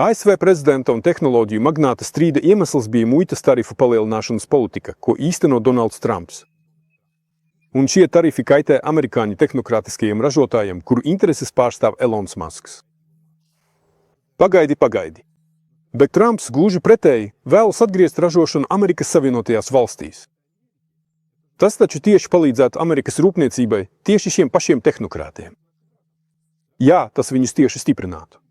ASV prezidenta un tehnoloģiju magnāta strīda iemesls bija muitas tarifu palielināšanas politika, ko īsteno Donalds Trumps. Un šie tarifi kaitē amerikāņu tehnokrātiskajiem ražotājiem, kuru intereses pārstāv Elons Musks. Pagaidi. Bet Trumps gluži pretēji vēlas atgriezt ražošanu Amerikas Savienotajās valstīs. Tas taču tieši palīdzētu Amerikas rūpniecībai tieši šiem pašiem tehnokrātiem. Jā, tas viņus tieši stiprinātu.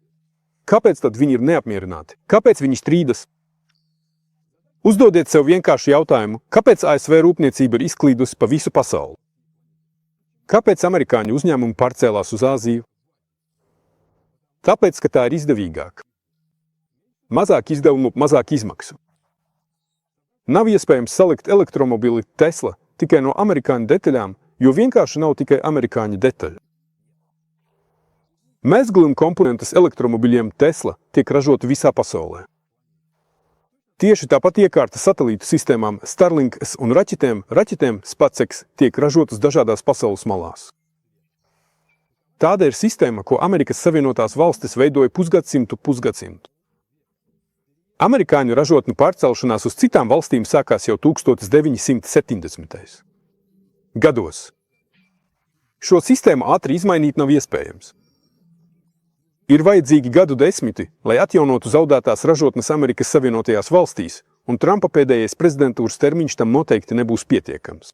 Kāpēc tad viņi ir neapmierināti? Kāpēc viņi strīdas? Uzdodiet sev vienkārši jautājumu, kāpēc ASV rūpniecība ir izklīdusi pa visu pasauli? Kāpēc amerikāņu uzņēmumi pārcēlās uz Āziju? Tāpēc, ka tā ir izdevīgāk. Mazāk izdevumu, mazāk izmaksu. Nav iespējams salikt elektromobili Tesla tikai no amerikāņu detaļām, jo vienkārši nav tikai amerikāņu detaļu. Mezgli un komponentes elektromobiļiem Tesla tiek ražoti visā pasaulē. Tieši tāpat iekārta satelītu sistēmām Starlink un raķetēm SpaceX tiek ražotas dažādās pasaules malās. Tāda ir sistēma, ko Amerikas Savienotās valstis veidoja pusgadsimtu. Amerikāņu ražotņu pārcelšanās uz citām valstīm sākās jau 1970. gados. Šo sistēmu ātri izmainīt nav iespējams. Ir vajadzīgi gadu desmiti, lai atjaunotu zaudētās ražotnes Amerikas Savienotajās valstīs, un Trumpa pēdējais prezidentūras termiņš tam noteikti nebūs pietiekams.